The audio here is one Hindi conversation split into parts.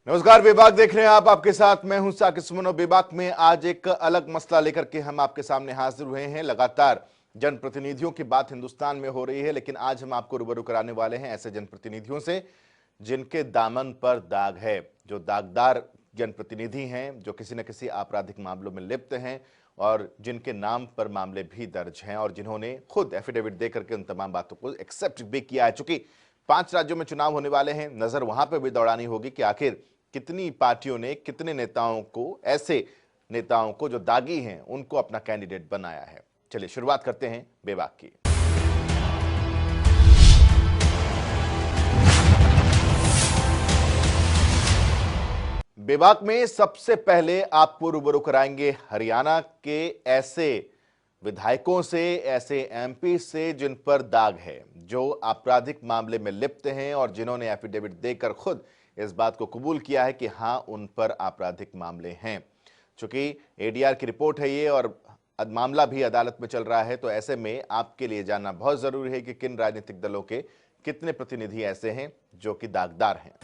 नमस्कार, बेबाक देख रहे हैं आप। आपके साथ मैं हूं साकिब सुमन। बेबाक में आज एक अलग मसला लेकर के हम आपके सामने हाजिर हुए हैं। लगातार जनप्रतिनिधियों की बात हिंदुस्तान में हो रही है, लेकिन आज हम आपको रूबरू कराने वाले हैं ऐसे जनप्रतिनिधियों से जिनके दामन पर दाग है, जो दागदार जनप्रतिनिधि हैं, जो किसी न किसी आपराधिक मामलों में लिप्त हैं और जिनके नाम पर मामले भी दर्ज हैं और जिन्होंने खुद एफिडेविट देकर के उन तमाम बातों को एक्सेप्ट भी किया है। चूंकि 5 राज्यों में चुनाव होने वाले हैं, नजर वहां पर भी दौड़ानी होगी कि आखिर कितनी पार्टियों ने कितने नेताओं को, ऐसे नेताओं को जो दागी हैं, उनको अपना कैंडिडेट बनाया है। चलिए शुरुआत करते हैं बेबाक की। बेबाक में सबसे पहले आपको रूबरू कराएंगे हरियाणा के ऐसे विधायकों से, ऐसे एमपी से जिन पर दाग है, जो आपराधिक मामले में लिप्त हैं और जिन्होंने एफिडेविट देकर खुद इस बात को कबूल किया है कि हां, उन पर आपराधिक मामले हैं। चूंकि एडीआर की रिपोर्ट है ये और मामला भी अदालत में चल रहा है, तो ऐसे में आपके लिए जानना बहुत जरूरी है कि किन राजनीतिक दलों के कितने प्रतिनिधि ऐसे हैं जो कि दागदार हैं।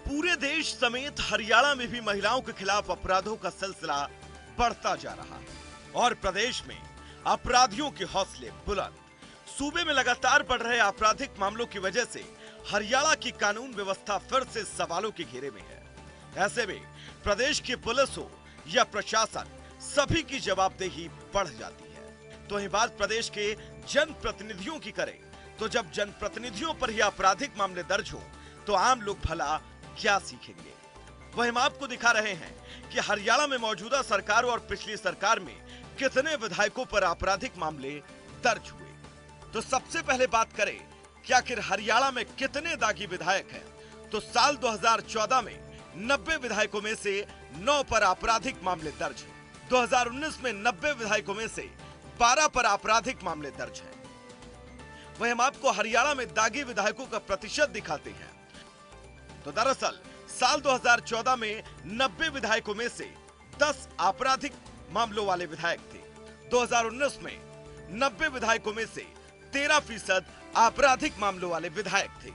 पूरे देश समेत हरियाणा में भी महिलाओं के खिलाफ अपराधों का सिलसिला बढ़ता जा रहा है और प्रदेश में अपराधियों के हौसले बुलंद। सूबे में लगातार बढ़ रहे आपराधिक मामलों की वजह से हरियाणा की कानून व्यवस्था फिर से सवालों के घेरे में है। ऐसे में प्रदेश की पुलिस हो या प्रशासन, सभी की जवाबदेही बढ़ जाती है। तो यह बात प्रदेश के जनप्रतिनिधियों की करें तो जब जनप्रतिनिधियों पर ही आपराधिक मामले दर्ज हो तो आम लोग भला क्या सीखेंगे। वह हम आपको दिखा रहे हैं कि हरियाणा में मौजूदा सरकार और पिछली सरकार में कितने विधायकों पर आपराधिक मामले दर्ज हुए। तो सबसे पहले बात करें कि आखिर हरियाणा में कितने दागी विधायक हैं, तो साल 2014 में 90 विधायकों में से 9 पर आपराधिक मामले दर्ज हैं। 2019 में 90 विधायकों में से 12 पर आपराधिक मामले दर्ज हैं। वह हम आपको हरियाणा में दागी विधायकों का प्रतिशत दिखाते हैं। तो दरअसल साल 2014 में 90 विधायकों में से 10 आपराधिक मामलों वाले विधायक थे। 2019 में 90 विधायकों में से 13% आपराधिक मामलों वाले विधायक थे।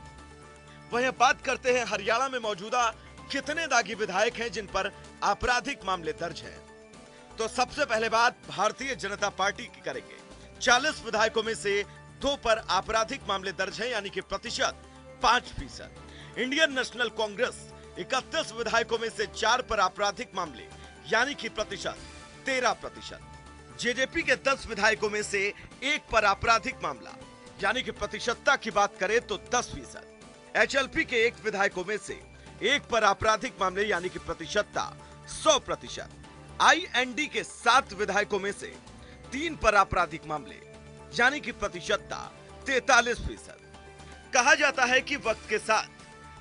वहीं बात करते हैं हरियाणा में मौजूदा कितने दागी विधायक हैं जिन पर आपराधिक मामले दर्ज हैं। तो सबसे पहले बात भारतीय जनता पार्टी की करेंगे। 40 विधायकों में से 2 पर आपराधिक मामले दर्ज हैं, यानी कि प्रतिशत 5%। इंडियन नेशनल कांग्रेस 31 विधायकों में से 4 पर आपराधिक मामले, यानी कि प्रतिशत 13%। जेजेपी के 10 विधायकों में से 1 पर आपराधिक मामला, यानी कि प्रतिशतता की बात करें तो 10%। एचएलपी के 1 विधायकों में से 1 पर आपराधिक मामले, यानी कि प्रतिशतता 100%। आईएनडी के 7 विधायकों में से 3 पर आपराधिक मामले, यानी कि प्रतिशतता 43%। कहा जाता है कि वक्त के साथ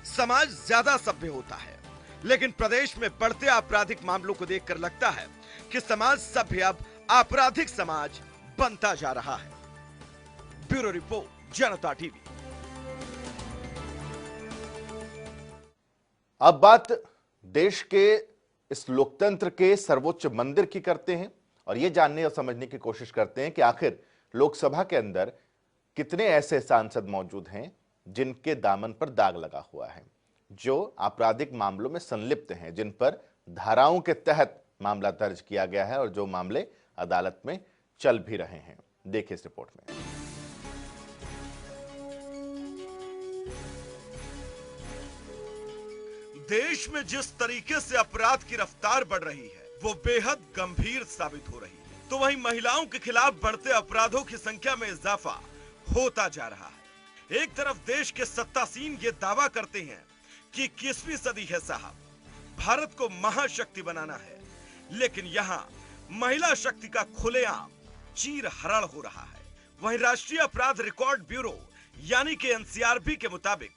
समाज ज्यादा सभ्य होता है, लेकिन प्रदेश में बढ़ते आपराधिक मामलों को देखकर लगता है कि समाज सभ्य अब आपराधिक समाज बनता जा रहा है। ब्यूरो रिपोर्ट, जनता टीवी। अब बात देश के इस लोकतंत्र के सर्वोच्च मंदिर की करते हैं और यह जानने और समझने की कोशिश करते हैं कि आखिर लोकसभा के अंदर कितने ऐसे सांसद मौजूद हैं जिनके दामन पर दाग लगा हुआ है, जो आपराधिक मामलों में संलिप्त हैं, जिन पर धाराओं के तहत मामला दर्ज किया गया है और जो मामले अदालत में चल भी रहे हैं। देखिए इस रिपोर्ट में। देश में जिस तरीके से अपराध की रफ्तार बढ़ रही है वो बेहद गंभीर साबित हो रही है। तो वहीं महिलाओं के खिलाफ बढ़ते अपराधों की संख्या में इजाफा होता जा रहा है। एक तरफ देश के सत्तासीन ये दावा करते हैं कि 21वीं सदी है साहब, भारत को महाशक्ति बनाना है, लेकिन यहाँ महिला शक्ति का खुलेआम चीर हरण हो रहा है। वहीं राष्ट्रीय अपराध रिकॉर्ड ब्यूरो यानी कि एनसीआरबी के मुताबिक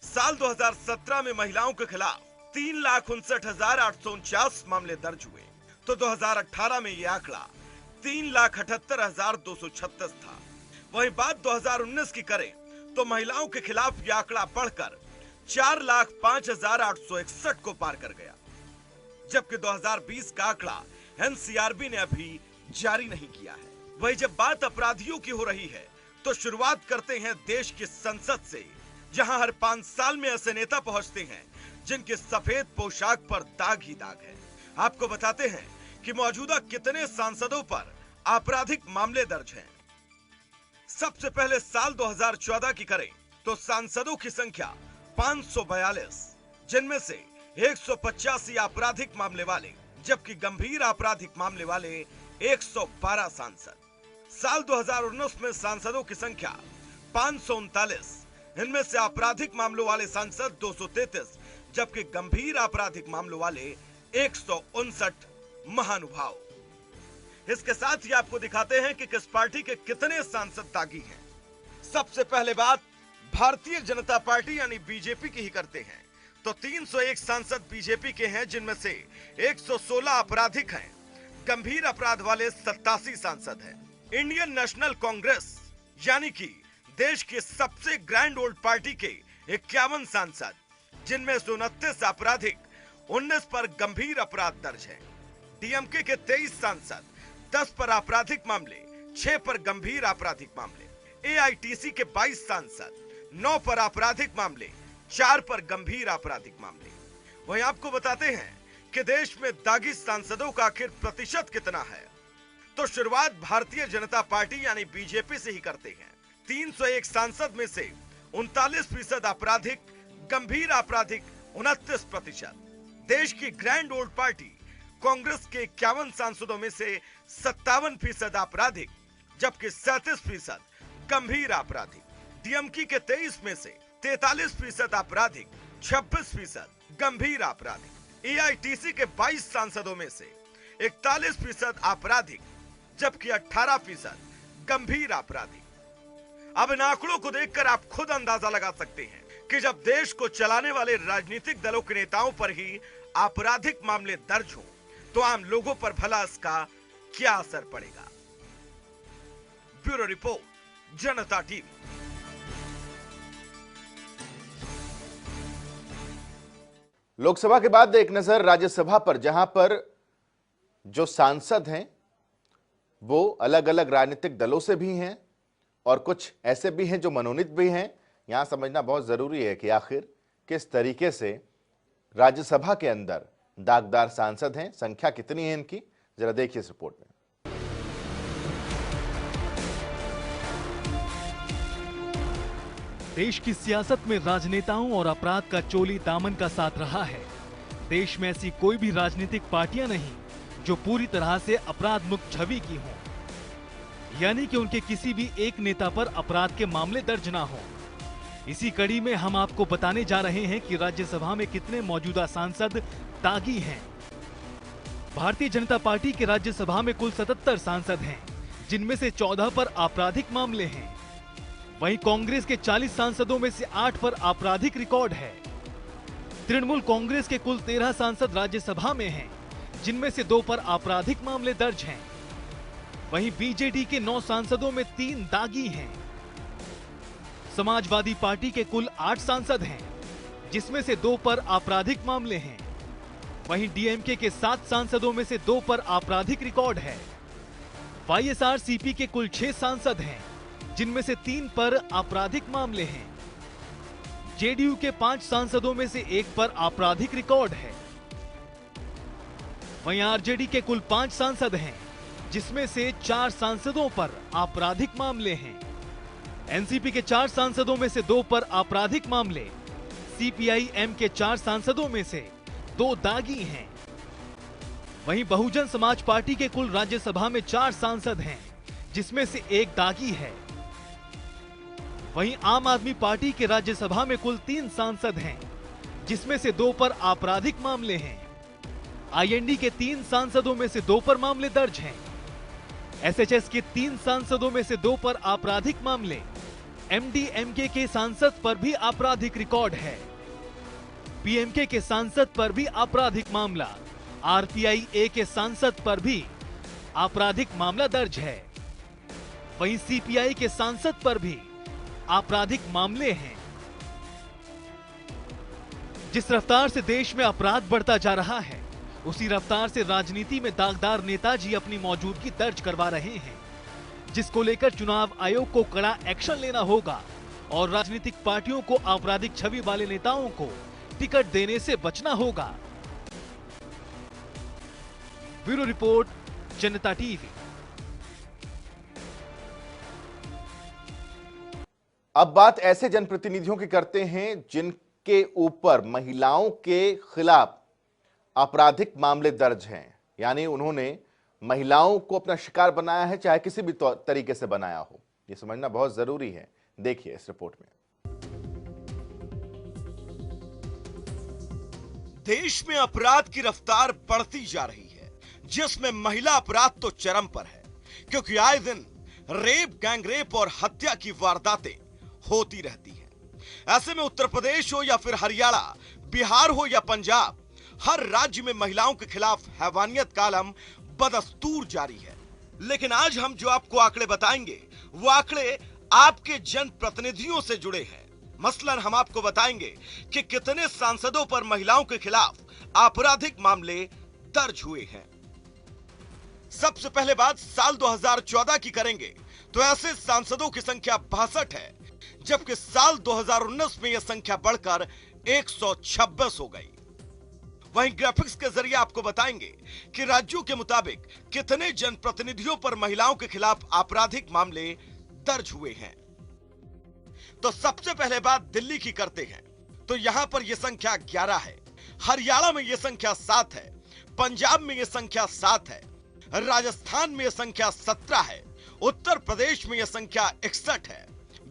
साल 2017 में महिलाओं के खिलाफ 3,59,849 मामले दर्ज हुए, तो 2018 में यह आंकड़ा 3,78,236 था। वहीं बात 2019 की करें तो महिलाओं के खिलाफ यह आंकड़ा बढ़कर 4,05,861 को पार कर गया, जबकि 2020 का आंकड़ा एनसीआरबी ने अभी जारी नहीं किया है। वहीं जब बात अपराधियों की हो रही है तो शुरुआत करते हैं देश की संसद से, जहां हर 5 साल में ऐसे नेता पहुंचते हैं जिनके सफेद पोशाक पर दाग ही दाग है। आपको बताते हैं कि मौजूदा कितने सांसदों पर आपराधिक मामले दर्ज हैं। सबसे पहले साल 2014 की करें तो सांसदों की संख्या 542, जिनमें से 185 आपराधिक मामले वाले, जबकि गंभीर आपराधिक मामले वाले 112 सांसद। साल 2019 में सांसदों की संख्या 539, इनमें से आपराधिक मामलों वाले सांसद 233, जबकि गंभीर आपराधिक मामलों वाले 159 महानुभाव। इसके साथ ही आपको दिखाते हैं कि किस पार्टी के कितने सांसद दागी हैं। सबसे पहले बात भारतीय जनता पार्टी यानी बीजेपी की ही करते हैं, तो 301 सांसद बीजेपी के हैं, जिनमें से 116 आपराधिक हैं। गंभीर अपराध वाले 87 सांसद हैं। इंडियन नेशनल कांग्रेस यानी कि देश की सबसे ग्रैंड ओल्ड पार्टी के 51 सांसद, जिनमें से 29 आपराधिक, 19 पर गंभीर अपराध दर्ज है। डीएमके के 23 सांसद, 10 पर आपराधिक मामले, 6 पर गंभीर आपराधिक मामले। एआईटीसी के 22 सांसद, 9 पर आपराधिक मामले, 4 पर गंभीर आपराधिक मामले। वहीं आपको बताते हैं कि देश में दागी सांसदों का आखिर प्रतिशत कितना है, तो शुरुआत भारतीय जनता पार्टी यानी बीजेपी से ही करते हैं। 301 सांसद में से 39% आपराधिक, गंभीर आपराधिक 29%। देश की ग्रैंड ओल्ड पार्टी कांग्रेस के 51 सांसदों में से 57% आपराधिक, जबकि 37% गंभीर आपराधिक। डीएमके के 23 में से 43% आपराधिक, 26% गंभीर आपराधिक। एआईटीसी के 22 सांसदों में से 41% आपराधिक, जबकि 18% गंभीर आपराधिक। अब इन आंकड़ों को देखकर आप खुद अंदाजा लगा सकते हैं कि जब देश को चलाने वाले राजनीतिक दलों के नेताओं पर ही आपराधिक मामले दर्ज हों, तो आम लोगों पर भला इसका क्या असर पड़ेगा। ब्यूरो रिपोर्ट, जनता टीवी। लोकसभा के बाद एक नजर राज्यसभा पर, जहां पर जो सांसद हैं वो अलग अलग राजनीतिक दलों से भी हैं और कुछ ऐसे भी हैं जो मनोनीत भी हैं। यहां समझना बहुत जरूरी है कि आखिर किस तरीके से राज्यसभा के अंदर दागदार सांसद हैं, संख्या कितनी है इनकी, जरा देखिए इस रिपोर्ट में। देश की सियासत में राजनेताओं और अपराध का चोली दामन का साथ रहा है। देश में ऐसी कोई भी राजनीतिक पार्टियां नहीं जो पूरी तरह से अपराध मुक्त छवि की हों, यानी कि उनके किसी भी एक नेता पर अपराध के मामले दर्ज ना हो। इसी कड़ी में हम आपको बताने जा रहे हैं कि राज्यसभा में कितने मौजूदा सांसद दागी हैं। भारतीय जनता पार्टी के राज्यसभा में कुल 77 सांसद हैं, जिनमें से 14 पर आपराधिक मामले हैं। वहीं कांग्रेस के 40 सांसदों में से 8 पर आपराधिक रिकॉर्ड है। तृणमूल कांग्रेस के कुल 13 सांसद राज्यसभा में हैं, जिनमें से 2 पर आपराधिक मामले दर्ज हैं। वहीं बीजेडी के 9 सांसदों में 3 दागी हैं। समाजवादी पार्टी के कुल 8 सांसद हैं, जिसमें से 2 पर आपराधिक मामले हैं। वहीं डीएमके के 7 सांसदों में से 2 पर आपराधिक रिकॉर्ड है। वाईएसआरसीपी के कुल 6 सांसद हैं, जिनमें से 3 पर आपराधिक मामले हैं। जेडीयू के 5 सांसदों में से 1 पर आपराधिक रिकॉर्ड है। वहीं आरजेडी के कुल 5 सांसद हैं, जिसमें से 4 सांसदों पर आपराधिक मामले हैं। एनसीपी के 4 सांसदों में से 2 पर आपराधिक मामले, सीपीआई-एम के 4 सांसदों में से 2 दागी हैं। वहीं बहुजन समाज पार्टी के कुल राज्यसभा में 4 सांसद हैं, जिसमें से 1 दागी है। वहीं आम आदमी पार्टी के राज्यसभा में कुल 3 सांसद हैं, जिसमें से 2 पर आपराधिक मामले हैं। आईएनडी के 3 सांसदों में से 2 पर मामले दर्ज हैं। एसएचएस के 3 सांसदों में से 2 पर आपराधिक मामले, एमडीएमके के सांसद पर भी आपराधिक रिकॉर्ड है। पीएमके के सांसद पर भी आपराधिक मामला, आरपीआई-ए के सांसद पर भी आपराधिक मामला दर्ज है। वहीं सीपीआई के सांसद पर भी आपराधिक मामले हैं। जिस रफ्तार से देश में अपराध बढ़ता जा रहा है, उसी रफ्तार से राजनीति में दागदार नेताजी अपनी मौजूदगी दर्ज करवा रहे हैं। जिसको लेकर चुनाव आयोग को कड़ा एक्शन लेना होगा और राजनीतिक पार्टियों को आपराधिक छवि वाले नेताओं को टिकट देने से बचना होगा। ब्यूरो रिपोर्ट, जनता टीवी। अब बात ऐसे जनप्रतिनिधियों की करते हैं जिनके ऊपर महिलाओं के खिलाफ आपराधिक मामले दर्ज हैं, यानी उन्होंने महिलाओं को अपना शिकार बनाया है, चाहे किसी भी तरीके से बनाया हो। यह समझना बहुत जरूरी है। देखिए इस रिपोर्ट में। देश में अपराध की रफ्तार बढ़ती जा रही है, जिसमें महिला अपराध तो चरम पर है, क्योंकि आए दिन रेप, गैंगरेप और हत्या की वारदातें होती रहती हैं। ऐसे में उत्तर प्रदेश हो या फिर हरियाणा, बिहार हो या पंजाब, हर राज्य में महिलाओं के खिलाफ हैवानियत का आलम बदस्तूर जारी है। लेकिन आज हम जो आपको आंकड़े बताएंगे, वो आंकड़े आपके जनप्रतिनिधियों से जुड़े हैं। मसलन हम आपको बताएंगे कि कितने सांसदों पर महिलाओं के खिलाफ आपराधिक मामले दर्ज हुए हैं। सबसे पहले बात साल 2014 की करेंगे तो ऐसे सांसदों की संख्या 62 है, जबकि साल 2019 में यह संख्या बढ़कर 126 हो गई। वहीं ग्राफिक्स के जरिए आपको बताएंगे कि राज्यों के मुताबिक कितने जनप्रतिनिधियों पर महिलाओं के खिलाफ आपराधिक मामले दर्ज हुए हैं। तो सबसे पहले बात दिल्ली की करते हैं, तो यहां पर यह संख्या 11 है, हरियाणा में यह संख्या 7 है, पंजाब में यह संख्या 7 है, राजस्थान में यह संख्या 17 है, उत्तर प्रदेश में यह संख्या 61 है,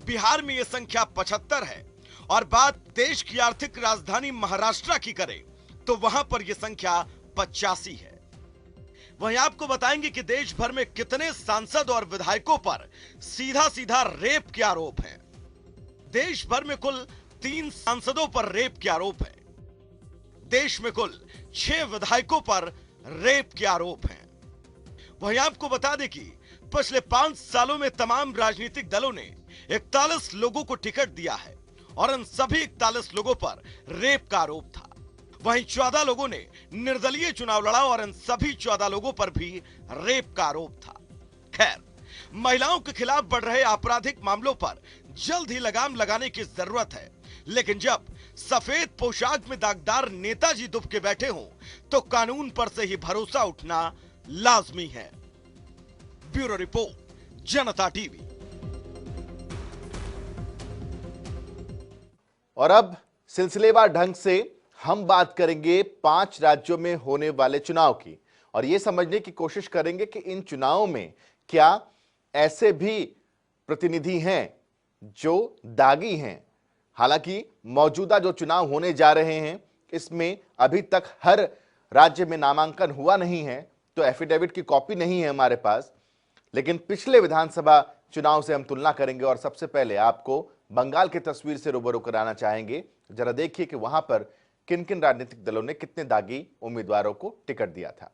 बिहार में यह संख्या 75 है, और बात देश की आर्थिक राजधानी महाराष्ट्र की करें तो वहां पर यह संख्या 85 है। वहीं आपको बताएंगे कि देश भर में कितने सांसद और विधायकों पर सीधा सीधा रेप के आरोप हैं। देश भर में कुल 3 सांसदों पर रेप के आरोप है। देश में कुल 6 विधायकों पर रेप के आरोप हैं। वहीं आपको बता दें कि पिछले 5 सालों में तमाम राजनीतिक दलों ने 41 लोगों को टिकट दिया है और इन सभी 41 लोगों पर रेप का आरोप था। वहीं 14 लोगों ने निर्दलीय चुनाव लड़ा और इन सभी 14 लोगों पर भी रेप का आरोप था। खैर, महिलाओं के खिलाफ बढ़ रहे आपराधिक मामलों पर जल्द ही लगाम लगाने की जरूरत है, लेकिन जब सफेद पोशाक में दागदार नेताजी दुब के बैठे हों तो कानून पर से ही भरोसा उठना लाजमी है। ब्यूरो रिपोर्ट, जनता टीवी। और अब सिलसिलेवार ढंग से हम बात करेंगे 5 राज्यों में होने वाले चुनाव की और यह समझने की कोशिश करेंगे कि इन चुनावों में क्या ऐसे भी प्रतिनिधि हैं जो दागी हैं। हालांकि मौजूदा जो चुनाव होने जा रहे हैं इसमें अभी तक हर राज्य में नामांकन हुआ नहीं है, तो एफिडेविट की कॉपी नहीं है हमारे पास, लेकिन पिछले विधानसभा चुनाव से हम तुलना करेंगे और सबसे पहले आपको बंगाल की तस्वीर से रूबरू कराना चाहेंगे। जरा देखिए कि वहां पर किन किन राजनीतिक दलों ने कितने दागी उम्मीदवारों को टिकट दिया था।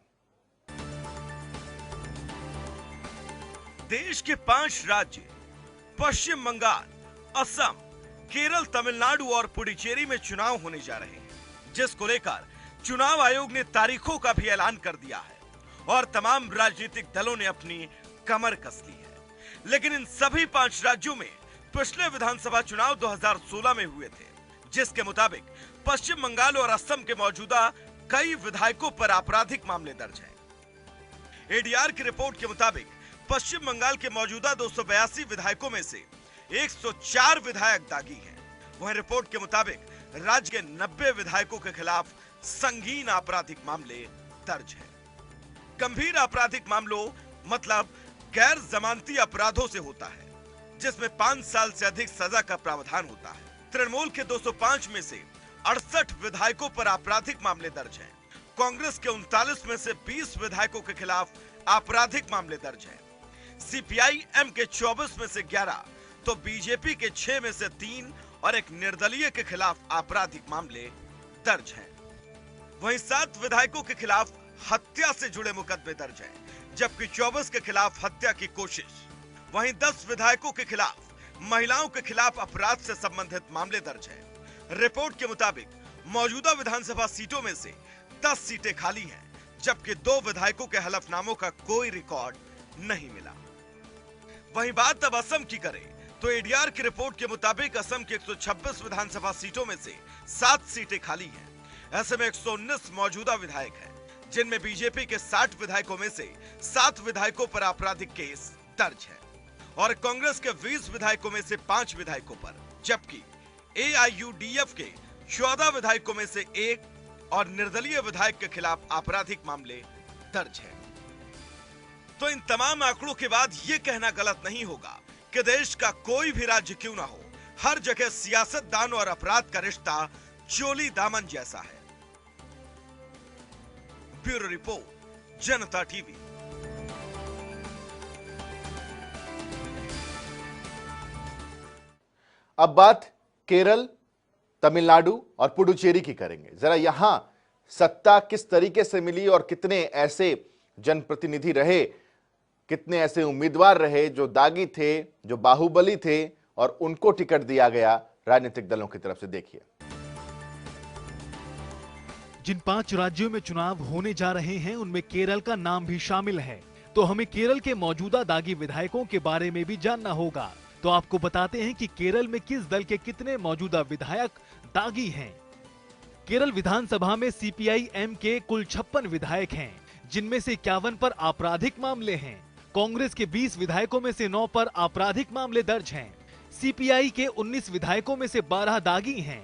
देश के 5 राज्य पश्चिम बंगाल, असम, केरल, तमिलनाडु और पुडुचेरी में चुनाव होने जा रहे हैं, जिसको लेकर चुनाव आयोग ने तारीखों का भी ऐलान कर दिया है और तमाम राजनीतिक दलों ने अपनी कमर कस ली है। लेकिन इन सभी 5 राज्यों में पिछले विधानसभा चुनाव 2016 में हुए थे, जिसके मुताबिक पश्चिम बंगाल और असम के मौजूदा कई विधायकों पर आपराधिक मामले दर्ज हैं। एडीआर की रिपोर्ट के मुताबिक पश्चिम बंगाल के मौजूदा 282 विधायकों में से 104 विधायक दागी हैं। वहीं रिपोर्ट के मुताबिक राज्य के 90 विधायकों के खिलाफ संगीन आपराधिक मामले दर्ज हैं। गंभीर आपराधिक मामलों मतलब गैर जमानती अपराधों से होता है, जिसमें 5 साल से अधिक सजा का प्रावधान होता है। तृणमूल के 205 में से 68 विधायकों पर आपराधिक मामले दर्ज हैं। कांग्रेस के 39 में से 20 विधायकों के खिलाफ आपराधिक मामले दर्ज हैं। सीपीआई-एम के 24 में से 11, तो बीजेपी के 6 में से 3 और एक निर्दलीय के खिलाफ आपराधिक मामले दर्ज हैं। वहीं 7 विधायकों के खिलाफ हत्या से जुड़े मुकदमे दर्ज हैं, जबकि 24 के खिलाफ हत्या की कोशिश। वहीं 10 विधायकों के खिलाफ महिलाओं के खिलाफ अपराध से संबंधित मामले दर्ज हैं। रिपोर्ट के मुताबिक मौजूदा विधानसभा सीटों में से 10 सीटें खाली हैं, जबकि 2 विधायकों के हलफनामों का कोई रिकॉर्ड नहीं मिला। वहीं बात अब असम की करें तो एडीआर की रिपोर्ट के मुताबिक असम की 126 विधानसभा सीटों में से 7 सीटें खाली हैं। ऐसे में 119 मौजूदा विधायक हैं, जिनमें बीजेपी के 60 विधायकों में से 7 विधायकों पर आपराधिक केस दर्ज है और कांग्रेस के 20 विधायकों में से 5 विधायकों पर, जबकि एआईयूडीएफ के 14 विधायकों में से 1 और निर्दलीय विधायक के खिलाफ आपराधिक मामले दर्ज है। तो इन तमाम आंकड़ों के बाद यह कहना गलत नहीं होगा कि देश का कोई भी राज्य क्यों ना हो, हर जगह सियासतदान और अपराध का रिश्ता चोली दामन जैसा है। ब्यूरो रिपोर्ट, जनता टीवी। अब बात केरल, तमिलनाडु और पुडुचेरी की करेंगे। जरा यहां सत्ता किस तरीके से मिली और कितने ऐसे जनप्रतिनिधि रहे, कितने ऐसे उम्मीदवार रहे जो दागी थे, जो बाहुबली थे और उनको टिकट दिया गया राजनीतिक दलों की तरफ से। देखिए, जिन 5 राज्यों में चुनाव होने जा रहे हैं उनमें केरल का नाम भी शामिल है, तो हमें केरल के मौजूदा दागी विधायकों के बारे में भी जानना होगा। तो आपको बताते हैं कि केरल में किस दल के कितने मौजूदा विधायक दागी हैं। केरल विधानसभा में सीपीआई-एम के कुल 56 विधायक हैं, जिनमें से 51 पर आपराधिक मामले हैं। कांग्रेस के 20 विधायकों में से 9 पर आपराधिक मामले दर्ज हैं। सीपीआई के 19 विधायकों में से 12 दागी हैं।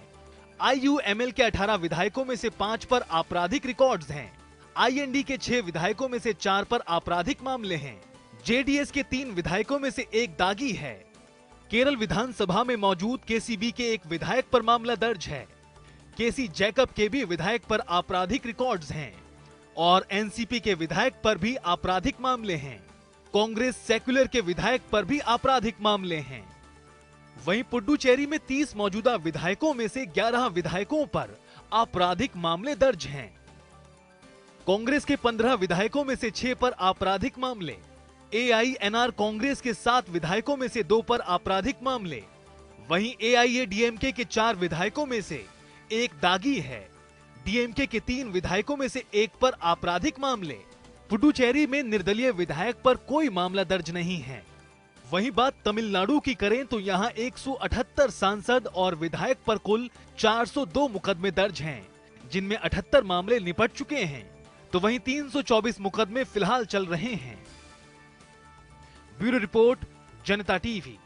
आईयूएमएल के 18 विधायकों में से 5 पर आपराधिक रिकॉर्ड्स हैं। आईएनडी के 6 विधायकों में से 4 पर आपराधिक मामले हैं। जेडीएस के 3 विधायकों में से 1 दागी है। केरल विधानसभा में मौजूद केसीबी के 1 विधायक पर मामला दर्ज है। केसी जैकब के भी विधायक पर आपराधिक रिकॉर्ड्स हैं और एनसीपी के विधायक पर भी आपराधिक मामले हैं। कांग्रेस सेक्युलर के विधायक पर भी आपराधिक मामले हैं। वहीं पुडुचेरी में 30 मौजूदा विधायकों में से 11 विधायकों पर आपराधिक मामले दर्ज हैं। कांग्रेस के 15 विधायकों में से 6 पर आपराधिक मामले, एआईएनआर कांग्रेस के 7 विधायकों में से 2 पर आपराधिक मामले, वहीं एआईएडीएमके के 4 विधायकों में से 1 दागी है। डीएमके के 3 विधायकों में से 1 पर आपराधिक मामले। पुडुचेरी में निर्दलीय विधायक पर कोई मामला दर्ज नहीं है। वहीं बात तमिलनाडु की करें तो यहां 178 सांसद और विधायक पर कुल 402 मुकदमे दर्ज हैं, जिनमें 78 मामले निपट चुके हैं, तो वहीं 324 मुकदमे फिलहाल चल रहे हैं। ब्यूरो रिपोर्ट, जनता टीवी।